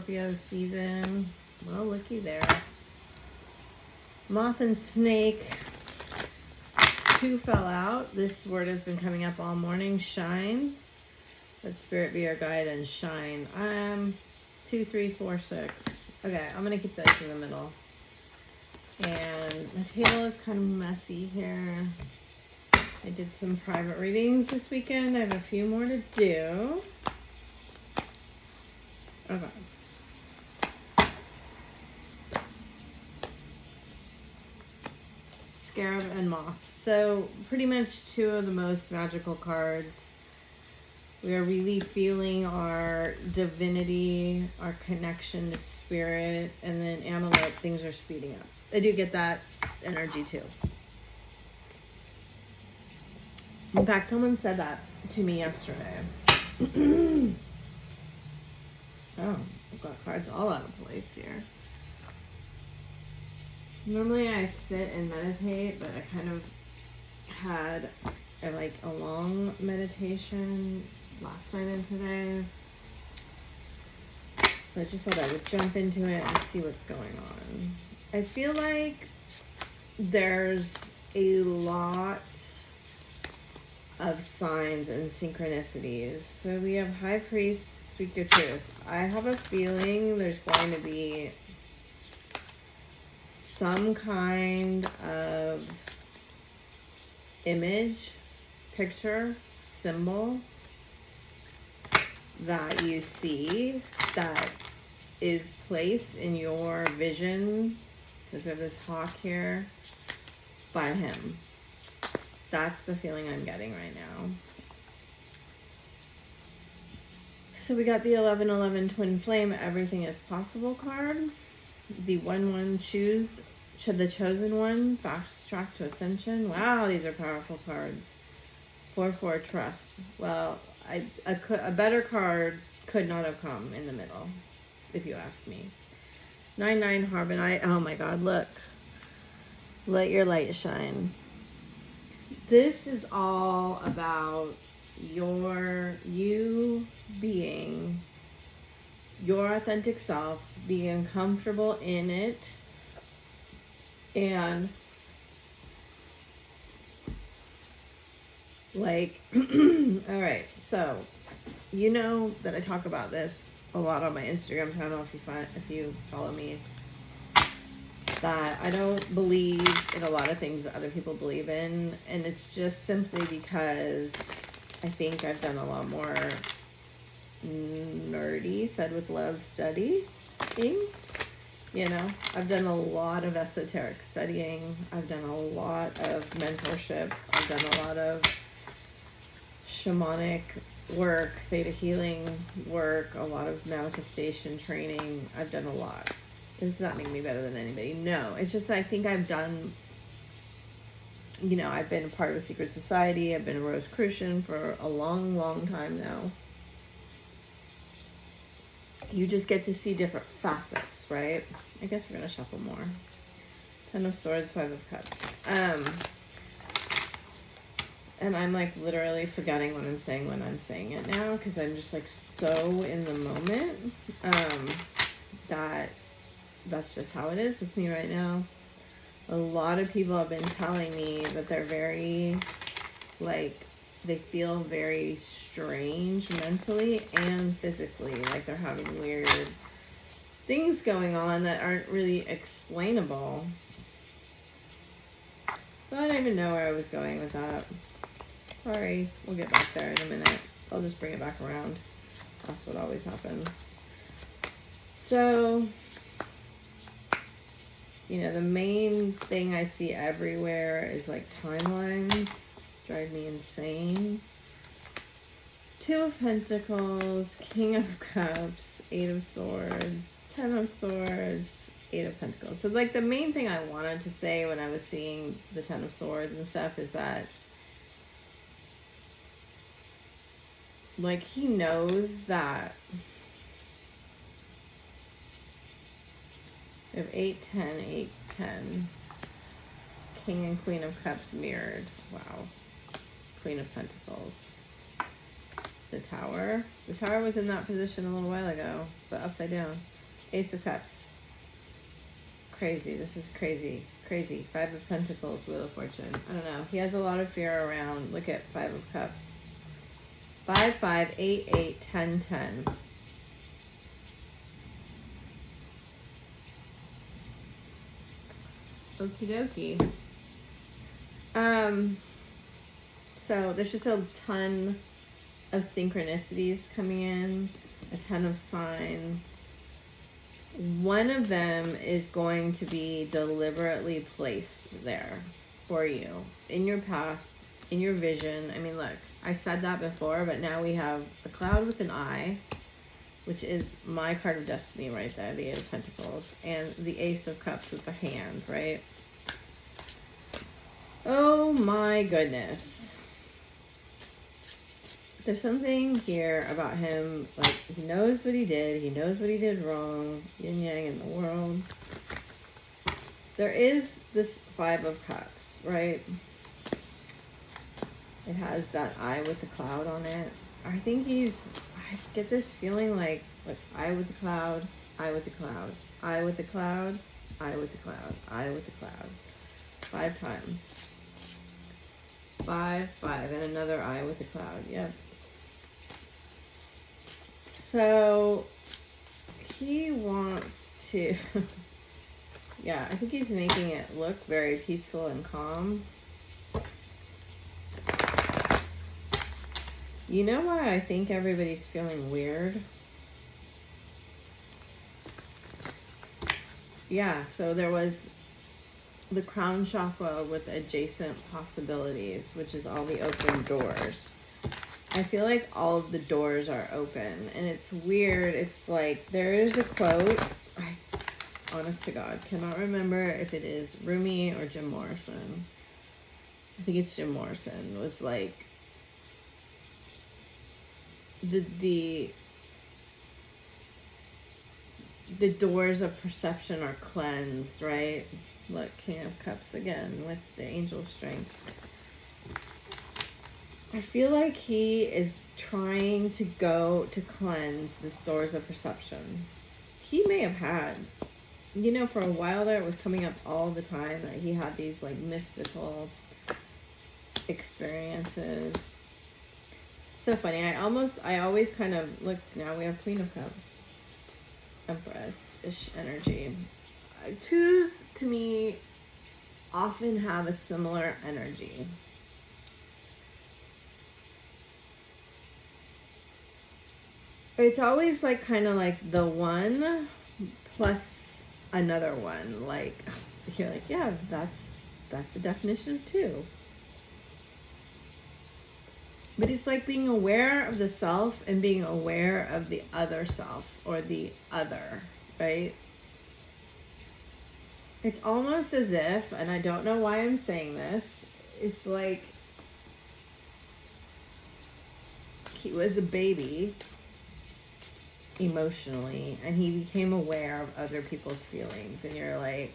Scorpio season. Well, looky there. Moth and snake. 2 fell out. This word has been coming up all morning. Shine. Let spirit be our guide and shine. 2, 3, 4, 6. Okay, I'm going to keep those in the middle. And my table is kind of messy here. I did some private readings this weekend. I have a few more to do. Okay. Scarab and Moth. So pretty much 2 of the most magical cards. We are really feeling our divinity, our connection to spirit, and then Amulet, things are speeding up. I do get that energy too. In fact, someone said that to me yesterday. Oh, I've got cards all out of place here. Normally I sit and meditate, but I kind of had a long meditation last night and today. So I just thought I would jump into it and see what's going on. I feel like there's a lot of signs and synchronicities. So we have High Priest, speak your truth. I have a feeling there's going to be some kind of image, picture, symbol that you see that is placed in your vision. So we have this hawk here by him. That's the feeling I'm getting right now. So we got the 1111 Twin Flame, Everything is Possible card. The 1-1 Choose, the Chosen One, Fast Track to Ascension. Wow, these are powerful cards. 4-4 Trust. Well, a better card could not have come in the middle, if you ask me. 9-9 Harbonite. Oh my God, look. Let your light shine. This is all about you being your authentic self, being comfortable in it, and all right, so you know that I talk about this a lot on my Instagram channel if you follow me, that I don't believe in a lot of things that other people believe in, and it's just simply because I think I've done a lot more nerdy, said with love, studying. You know, I've done a lot of esoteric studying. I've done a lot of mentorship. I've done a lot of shamanic work, theta healing work, a lot of manifestation training. I've done a lot. Does that make me better than anybody? No. It's just I think I've done, I've been a part of a secret society. I've been a Rosicrucian for a long, long time now. You just get to see different facets, right? I guess we're going to shuffle more. 10 of Swords, 5 of Cups. And I'm literally forgetting what I'm saying when I'm saying it now, because I'm just so in the moment that's just how it is with me right now. A lot of people have been telling me that they're very, they feel very strange mentally and physically. They're having weird things going on that aren't really explainable. But I don't even know where I was going with that. Sorry, we'll get back there in a minute. I'll just bring it back around. That's what always happens. So, the main thing I see everywhere is timelines. Drive me insane. 2 of Pentacles, King of Cups, 8 of Swords, 10 of Swords, 8 of Pentacles. So the main thing I wanted to say when I was seeing the 10 of Swords and stuff is that he knows that we have 8, 10, 8, 10. King and Queen of Cups mirrored. Wow. Queen of Pentacles. The Tower. The Tower was in that position a little while ago, but upside down. Ace of Cups. Crazy. This is crazy. Crazy. Five of Pentacles, Wheel of Fortune. I don't know. He has a lot of fear around. Look at Five of Cups. 5, 5, 8, 8, 10, 10. Okie dokie. So there's just a ton of synchronicities coming in, a ton of signs. One of them is going to be deliberately placed there for you, in your path, in your vision. I mean, look, I said that before, but now we have a cloud with an eye, which is my card of destiny right there, the Eight of Pentacles, and the Ace of Cups with the hand, right? Oh my goodness. There's something here about him, like, he knows what he did. He knows what he did wrong. Yin yang in the world. There is this Five of Cups, right? It has that eye with the cloud on it. I think I get this feeling like, eye with the cloud, eye with the cloud, eye with the cloud, eye with the cloud, eye with the cloud. 5 times. 5, 5, and another eye with the cloud. Yep. So he wants to, yeah, I think he's making it look very peaceful and calm. You know why I think everybody's feeling weird? Yeah, so there was the crown chakra with adjacent possibilities, which is all the open doors. I feel like all of the doors are open, and it's weird. It's like, there is a quote, I, honest to God, cannot remember if it is Rumi or Jim Morrison. I think it's Jim Morrison, was like, the doors of perception are cleansed, right? Look, King of Cups again with the Angel of Strength. I feel like he is trying to go to cleanse this doors of perception. He may have had, you know, for a while there, it was coming up all the time that he had these like mystical experiences. So funny. I always kind of, look, now we have Queen of Cups. Empress-ish energy. Twos, to me, often have a similar energy. It's always like kind of like the one plus another one. Like, you're like, yeah, that's the definition of two. But it's like being aware of the self and being aware of the other self, or the other, right? It's almost as if, and I don't know why I'm saying this, it's like he was a baby emotionally, and he became aware of other people's feelings, and you're like,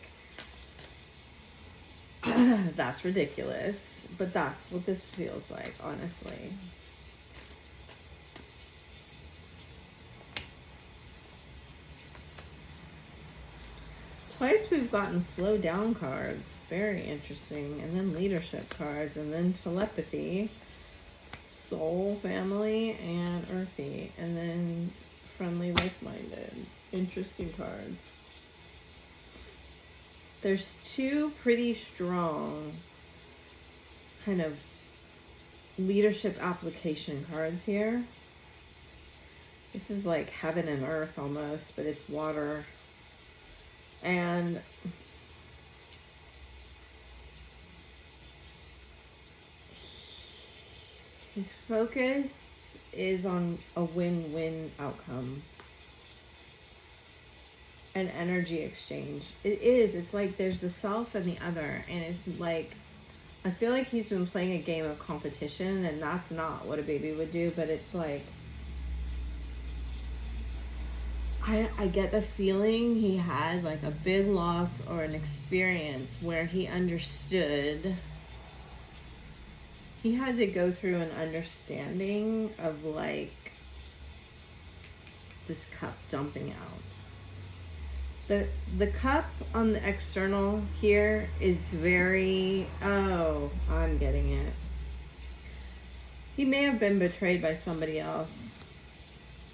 that's ridiculous, but that's what this feels like, honestly. Twice we've gotten slow down cards, very interesting, and then leadership cards, and then telepathy, soul, family, and earthy, and then friendly, like-minded. Interesting cards. There's two pretty strong kind of leadership application cards here. This is like heaven and earth almost, but it's water. And his focus is on a win-win outcome. An energy exchange. It is. It's like there's the self and the other. And it's like, I feel like he's been playing a game of competition, and that's not what a baby would do, but it's like, I get the feeling he had like a big loss or an experience where he understood. He had to go through an understanding of like this cup dumping out. The cup on the external here is very, oh, I'm getting it. He may have been betrayed by somebody else.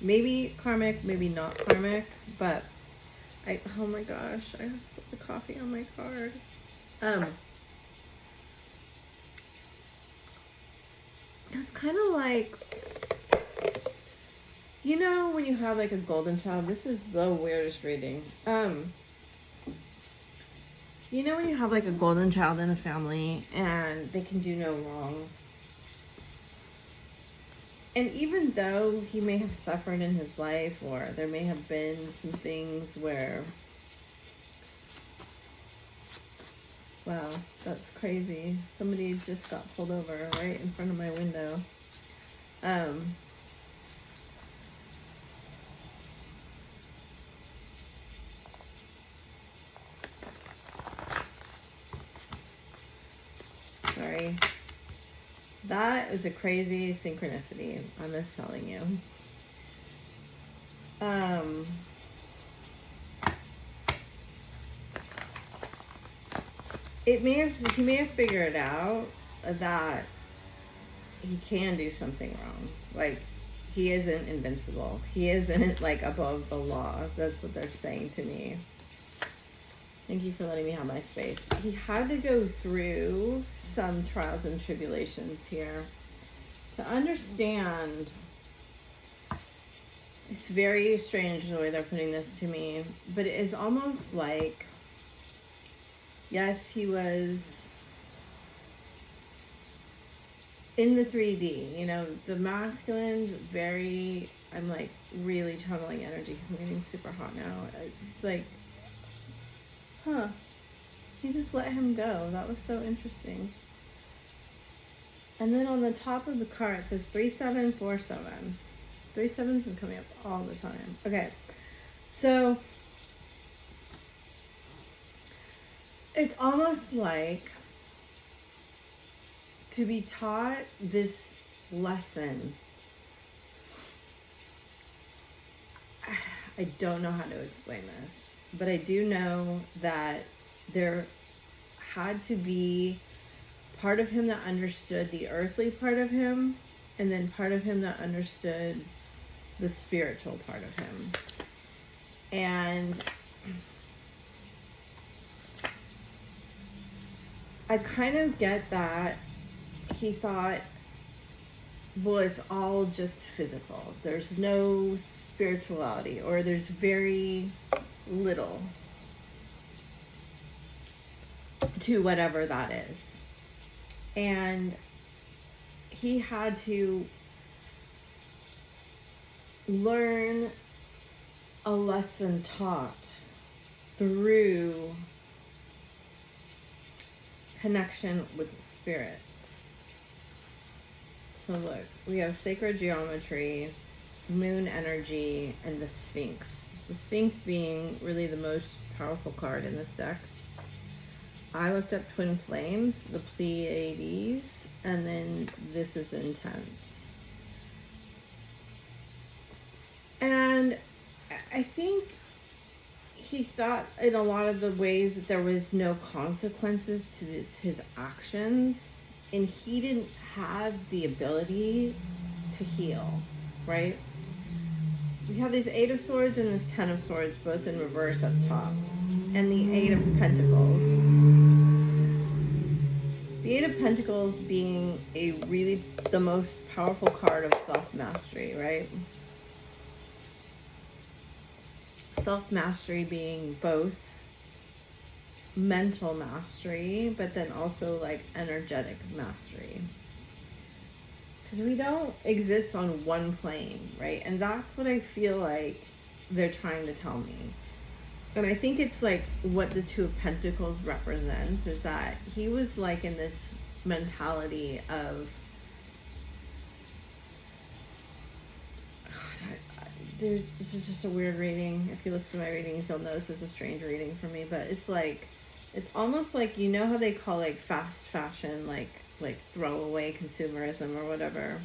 Maybe karmic, maybe not karmic, but oh my gosh, I spilled the coffee on my card. That's kind of like, you know, when you have like a golden child, this is the weirdest reading. You know when you have like a golden child in a family and they can do no wrong. And even though he may have suffered in his life, or there may have been some things where, wow, that's crazy. Somebody just got pulled over right in front of my window. Sorry. That is a crazy synchronicity, I'm just telling you. He may have figured out that he can do something wrong. Like, he isn't invincible. He isn't like above the law. That's what they're saying to me. Thank you for letting me have my space. He had to go through some trials and tribulations here to understand. It's very strange the way they're putting this to me, but it is almost like, yes, he was in the 3D, you know, the masculine's very, I'm like really channeling energy because I'm getting super hot now. It's like, huh, he just let him go. That was so interesting. And then on the top of the card it says 3747. 37's been coming up all the time. Okay, so it's almost like to be taught this lesson. I don't know how to explain this, but I do know that there had to be part of him that understood the earthly part of him, and then part of him that understood the spiritual part of him. And I kind of get that he thought, well, it's all just physical. There's no spirituality, or there's very little to whatever that is. And he had to learn a lesson taught through connection with spirit. So look, we have sacred geometry, moon energy, and the Sphinx. The Sphinx being really the most powerful card in this deck. I looked up Twin Flames, the Pleiades, and then this is intense. And I think he thought in a lot of the ways that there was no consequences to his actions, and he didn't have the ability to heal, right? We have these 8 of Swords and this 10 of Swords both in reverse up top, and the 8 of Pentacles. The 8 of Pentacles being the most powerful card of self-mastery, right? Self-mastery being both mental mastery, but then also like energetic mastery. Because we don't exist on one plane, right? And that's what I feel like they're trying to tell me. And I think it's like what the 2 of Pentacles represents is that he was like in this mentality of, this is just a weird reading. If you listen to my readings, you'll know this is a strange reading for me, but it's like, it's almost like, you know how they call like fast fashion, like throwaway consumerism or whatever.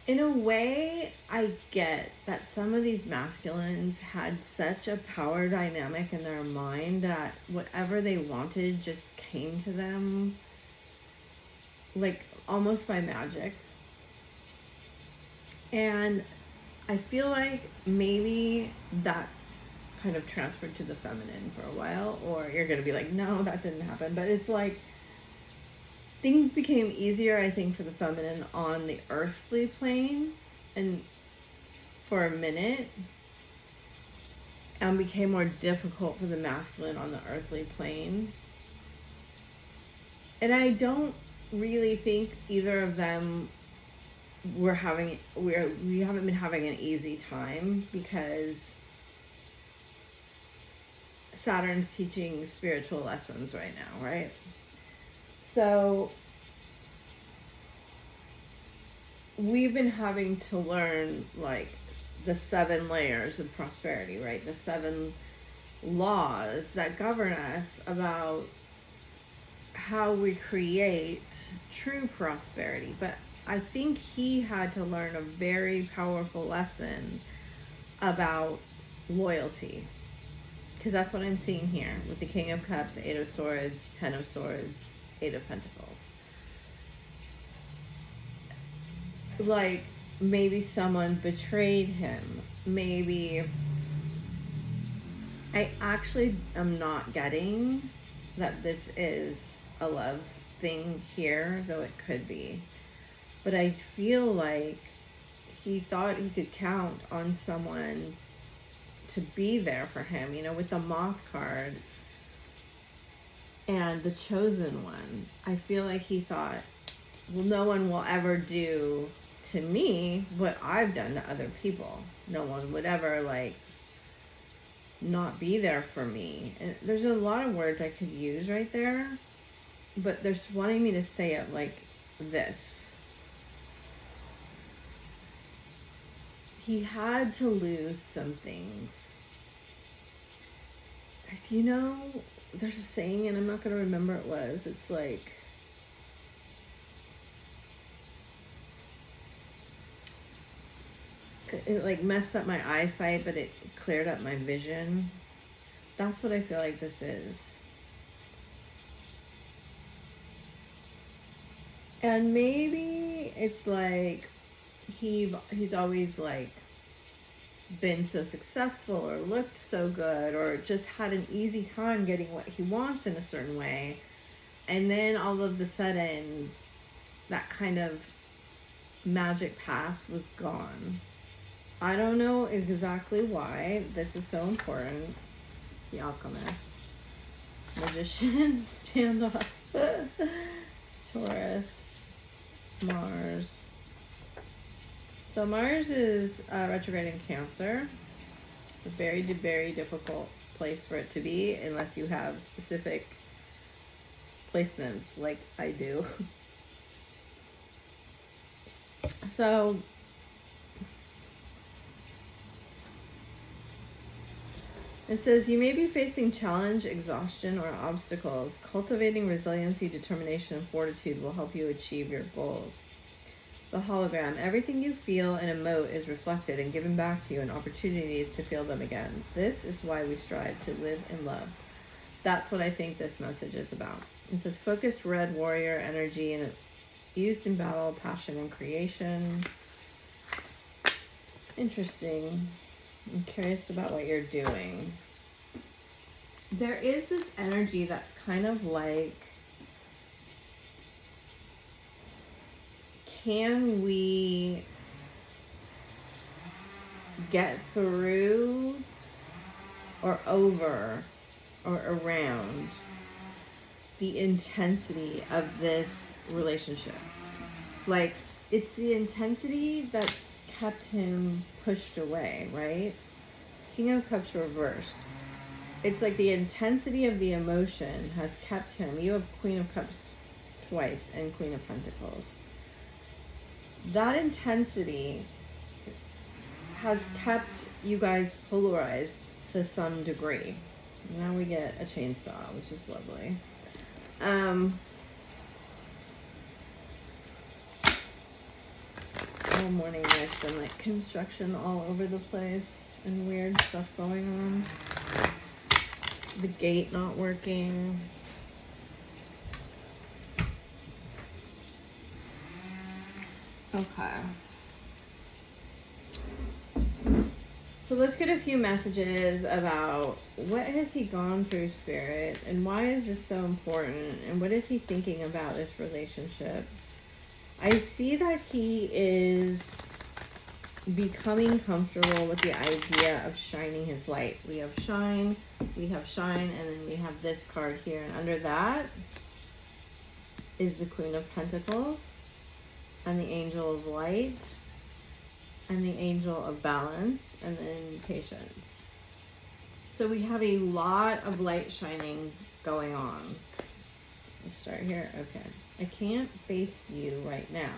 in a way, I get that some of these masculines had such a power dynamic in their mind that whatever they wanted just came to them, like almost by magic. And I feel like maybe that kind of transferred to the feminine for a while, or you're going to be like, no, that didn't happen. But it's like things became easier, I think, for the feminine on the earthly plane and for a minute, and became more difficult for the masculine on the earthly plane. And I don't really think either of them we haven't been having an easy time, because Saturn's teaching spiritual lessons right now, right? So we've been having to learn like the 7 layers of prosperity, right? The 7 laws that govern us about how we create true prosperity. But I think he had to learn a very powerful lesson about loyalty, because that's what I'm seeing here with the King of Cups, 8 of Swords, 10 of Swords, 8 of Pentacles. Like, maybe someone betrayed him. Maybe I actually am not getting that this is a love thing here, though it could be. But I feel like he thought he could count on someone to be there for him, you know, with the Moth card and the Chosen One. I feel like he thought, well, no one will ever do to me what I've done to other people. No one would ever, like, not be there for me. And there's a lot of words I could use right there, but they're wanting me to say it like this. He had to lose some things. You know, there's a saying, and I'm not going to remember what it was. It's like, it like messed up my eyesight, but it cleared up my vision. That's what I feel like this is. And maybe it's like he's always like been so successful or looked so good or just had an easy time getting what he wants in a certain way, and then all of a sudden that kind of magic past was gone. I don't know exactly why this is so important. The Alchemist, Magician, Standoff, Taurus, Mars. So Mars is retrograde in Cancer. A very, very difficult place for it to be unless you have specific placements like I do. So it says, you may be facing challenge, exhaustion, or obstacles. Cultivating resiliency, determination, and fortitude will help you achieve your goals. The hologram, everything you feel and emote is reflected and given back to you in opportunities to feel them again. This is why we strive to live in love. That's what I think this message is about. It says focused red warrior energy and used in battle, passion, and creation. Interesting. I'm curious about what you're doing. There is this energy that's kind of like, can we get through or over or around the intensity of this relationship? Like, it's the intensity that's kept him pushed away, right? King of Cups reversed. It's like the intensity of the emotion has kept him. You have Queen of Cups twice and Queen of Pentacles. That intensity has kept you guys polarized to some degree. Now we get a chainsaw, which is lovely. all morning there's been like construction all over the place and weird stuff going on. The gate not working. Okay. So let's get a few messages about what has he gone through, Spirit, and why is this so important, and what is he thinking about this relationship? I see that he is becoming comfortable with the idea of shining his light. We have shine, and then we have this card here, and under that is the Queen of Pentacles and the Angel of Light and the Angel of Balance, and then Patience. So we have a lot of light shining going on. Let's start here. Okay. I can't face you right now.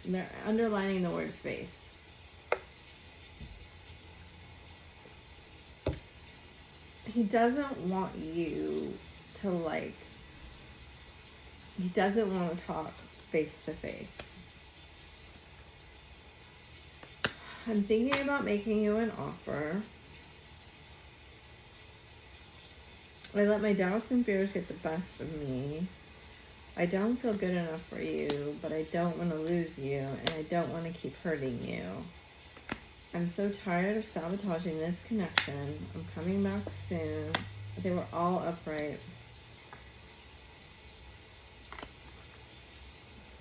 They're underlining the word face. He doesn't want you to he doesn't want to talk face to face. I'm thinking about making you an offer. I let my doubts and fears get the best of me. I don't feel good enough for you, but I don't want to lose you, and I don't want to keep hurting you. I'm so tired of sabotaging this connection. I'm coming back soon. They were all upright.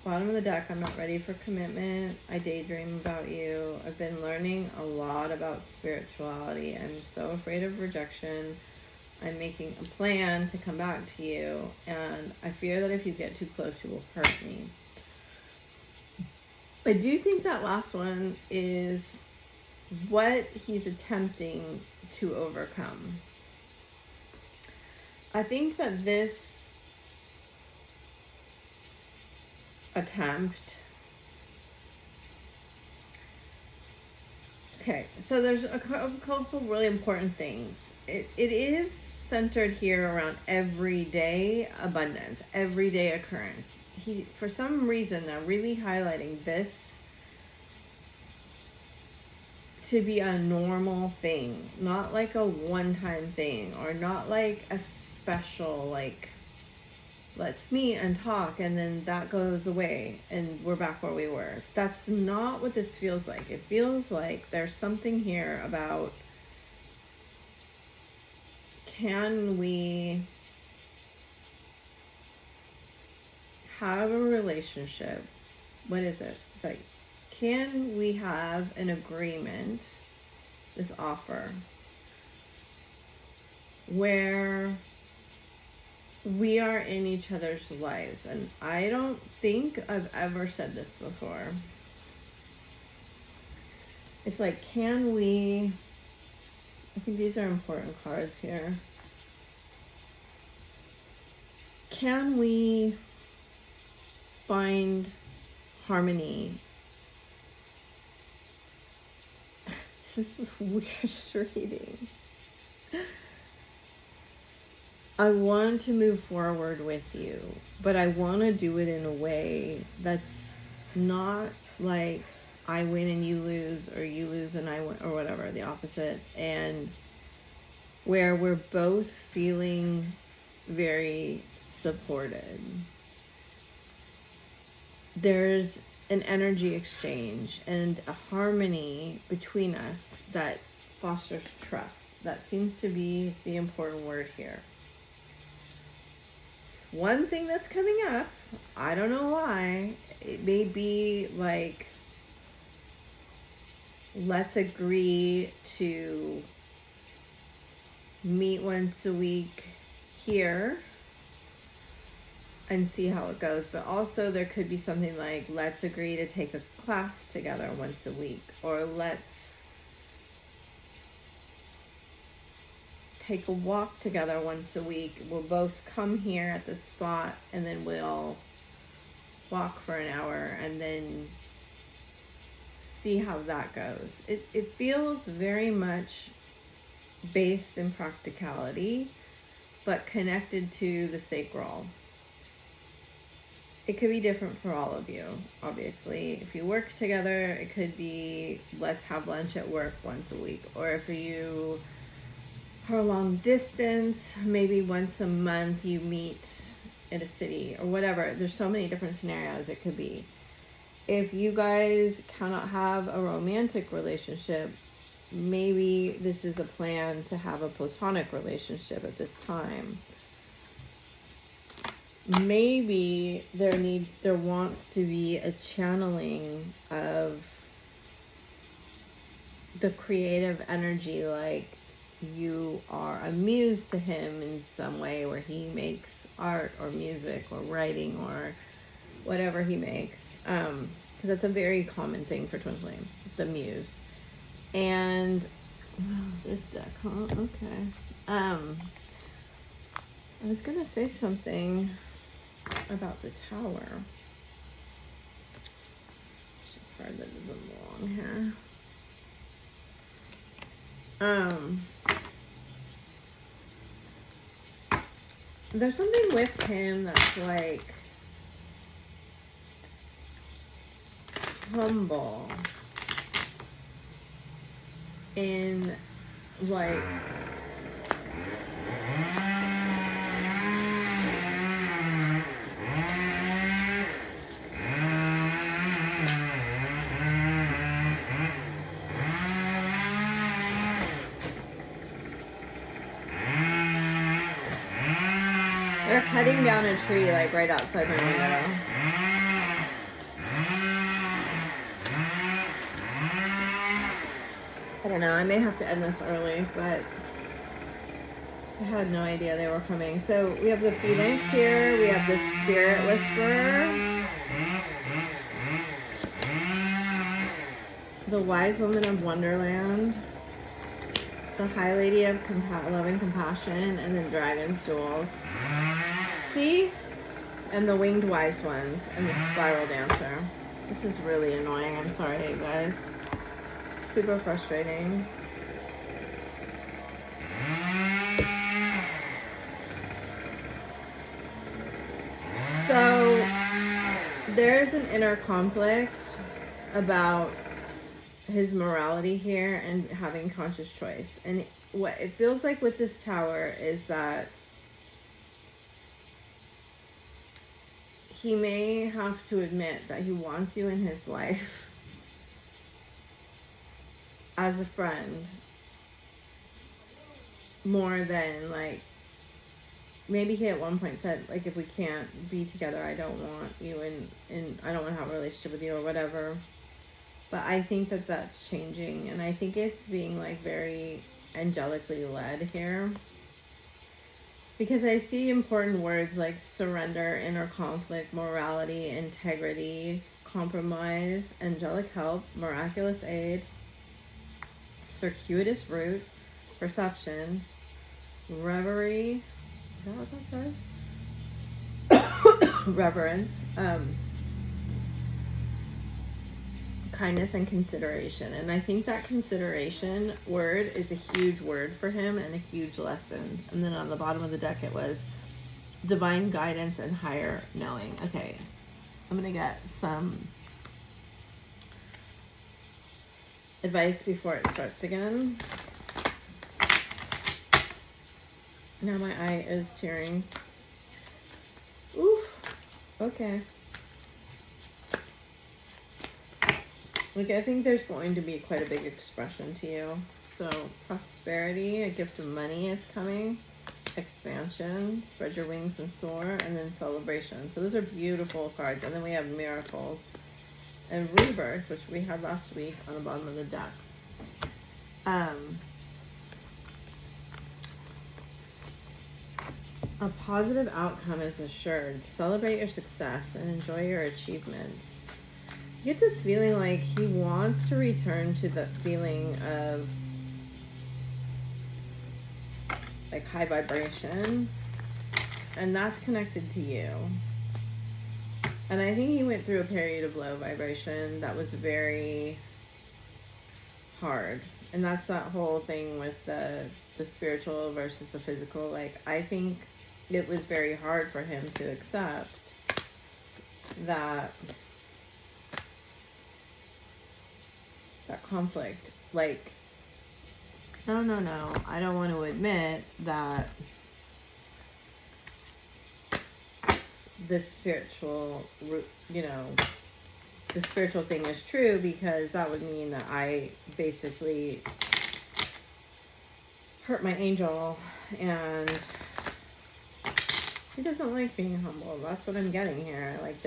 Bottom of the deck, I'm not ready for commitment. I daydream about you. I've been learning a lot about spirituality. I'm so afraid of rejection. I'm making a plan to come back to you, and I fear that if you get too close, you will hurt me. I do think that last one is what he's attempting to overcome. I think that this attempt. Okay, so there's a couple really important things. It is centered here around everyday abundance, everyday occurrence. He, for some reason, they're really highlighting this to be a normal thing, not like a one-time thing, or not like a special, like, let's meet and talk and then that goes away and we're back where we were. That's not what this feels like. It feels like there's something here about, can we have a relationship? What is it? Like, can we have an agreement, this offer, where we are in each other's lives? And I don't think I've ever said this before. It's like, can we, I think these are important cards here. Can we find harmony? This is the weirdest reading. I want to move forward with you, but I want to do it in a way that's not like I win and you lose, or you lose and I win, or whatever, the opposite, and where we're both feeling very supported. There's an energy exchange and a harmony between us that fosters trust. That seems to be the important word here. One thing that's coming up, I don't know why, it may be like, let's agree to meet once a week here and see how it goes. But also there could be something like, let's agree to take a class together once a week, or let's take a walk together once a week. We'll both come here at the spot and then we'll walk for an hour and then see how that goes. It feels very much based in practicality, but connected to the sacral. it could be different for all of you, obviously. If you work together, it could be let's have lunch at work once a week. Or if you are long distance, maybe once a month you meet in a city or whatever. There's so many different scenarios it could be. If you guys cannot have a romantic relationship, maybe this is a plan to have a platonic relationship at this time. Maybe there wants to be a channeling of the creative energy, like you are a muse to him in some way, where he makes art or music or writing or whatever he makes, because that's a very common thing for twin flames, the muse. And this deck, huh? Okay. I was gonna say something about the Tower. There's a card that doesn't belong here. There's something with him that's like humble in like they're cutting down a tree like right outside my window. I don't know, I may have to end this early, but I had no idea they were coming. So we have the Phoenix here, we have the Spirit Whisperer, the Wise Woman of Wonderland, the High Lady of Love and Compassion, and then Dragon's Jewels. See? And the Winged Wise Ones, and the Spiral Dancer. This is really annoying, I'm sorry you guys. Super frustrating. So there's an inner conflict about his morality here and having conscious choice. And what it feels like with this Tower is that he may have to admit that he wants you in his life as a friend more than, like, maybe he at one point said, like, if we can't be together, I don't want you and I don't want to have a relationship with you or whatever. But I think that that's changing, and I think it's being like very angelically led here, because I see important words like surrender, inner conflict, morality, integrity, compromise, angelic help, miraculous aid, circuitous route, perception, reverie. Is that what that says? Reverence, kindness, and consideration. And I think that consideration word is a huge word for him and a huge lesson. And then on the bottom of the deck it was divine guidance and higher knowing. Okay, I'm gonna get some advice before it starts again. Now my eye is tearing. Ooh, okay. Like, I think there's going to be quite a big expression to you. So, prosperity, a gift of money is coming. Expansion, spread your wings and soar. And then celebration. So those are beautiful cards. And then we have miracles. And rebirth, which we had last week on the bottom of the deck. A positive outcome is assured. Celebrate your success and enjoy your achievements. You get this feeling like he wants to return to the feeling of like high vibration, and that's connected to you. And I think he went through a period of low vibration that was very hard, and that's that whole thing with the spiritual versus the physical. Like, I think it was very hard for him to accept that conflict. Like, no, I don't want to admit that this spiritual, the spiritual thing is true, because that would mean that I basically hurt my angel, and he doesn't like being humble. That's what I'm getting here. Like,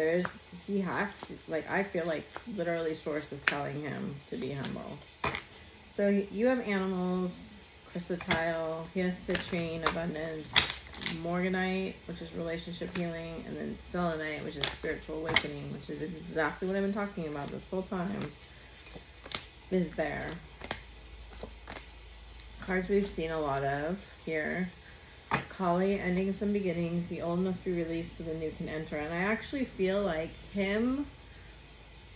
he has to, like, I feel like literally Source is telling him to be humble. So you have animals, chrysotile, he has citrine, abundance, morganite, which is relationship healing, and then selenite, which is spiritual awakening, which is exactly what I've been talking about this whole time, is there. Cards we've seen a lot of here. Kali, ending some beginnings, the old must be released so the new can enter. And I actually feel like him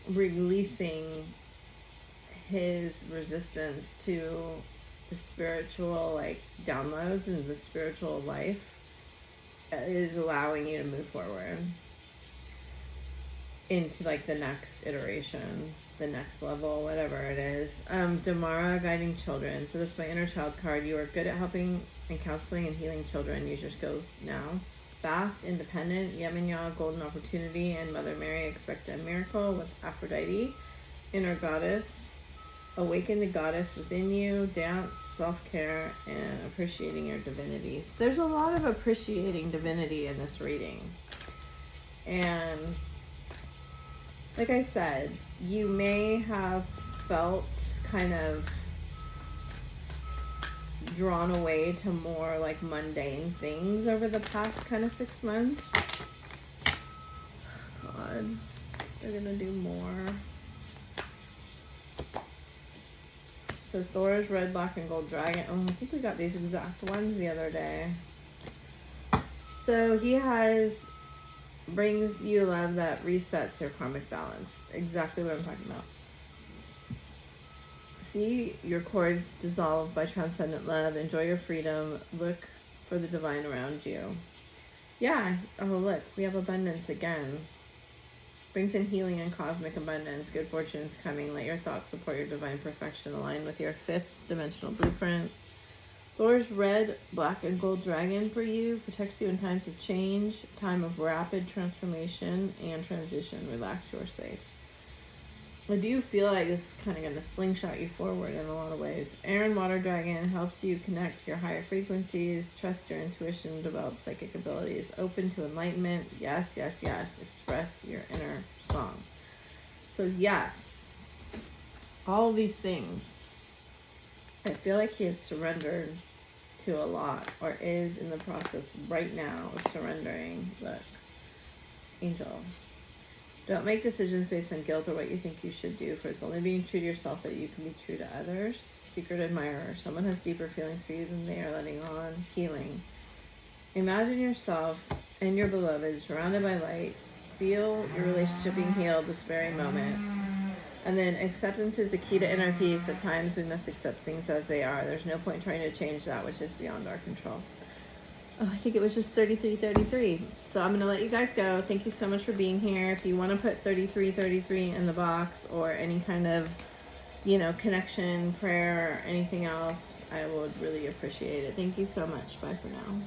releasing his resistance to the spiritual, like, downloads and the spiritual life is allowing you to move forward into, like, the next iteration, the next level, whatever it is. Damara, guiding children. So that's my inner child card. You are good at helping and counseling and healing children. Use your skills now. Fast, independent, Yemenya, golden opportunity, and Mother Mary, expect a miracle with Aphrodite. Inner goddess. Awaken the goddess within you, dance, self-care, and appreciating your divinities. There's a lot of appreciating divinity in this reading. And like I said, you may have felt kind of drawn away to more like mundane things over the past kind of 6 months. God, they're gonna do more. So Thor's red, black, and gold dragon. Oh, I think we got these exact ones the other day. So he brings you love that resets your karmic balance. Exactly what I'm talking about. See your cords dissolve by transcendent love. Enjoy your freedom. Look for the divine around you. Yeah. Oh, look. We have abundance again. Brings in healing and cosmic abundance. Good fortune is coming. Let your thoughts support your divine perfection. Align with your 5th dimensional blueprint. Thor's red, black, and gold dragon for you. Protects you in times of change. Time of rapid transformation and transition. Relax, you're safe. I do feel like this is kind of going to slingshot you forward in a lot of ways. Aaron, water dragon, helps you connect to your higher frequencies. Trust your intuition. Develop psychic abilities. Open to enlightenment. Yes, yes, yes. Express your inner song. So yes, all of these things. I feel like he has surrendered to a lot, or is in the process right now of surrendering. Look, angel. Don't make decisions based on guilt or what you think you should do, for it's only being true to yourself that you can be true to others. Secret admirer. Someone has deeper feelings for you than they are letting on. Healing. Imagine yourself and your beloved surrounded by light. Feel your relationship being healed this very moment. And then acceptance is the key to inner peace. At times we must accept things as they are. There's no point trying to change that which is beyond our control. Oh, I think it was just 3333. So I'm going to let you guys go. Thank you so much for being here. If you want to put 3333 in the box, or any kind of, connection, prayer, or anything else, I would really appreciate it. Thank you so much. Bye for now.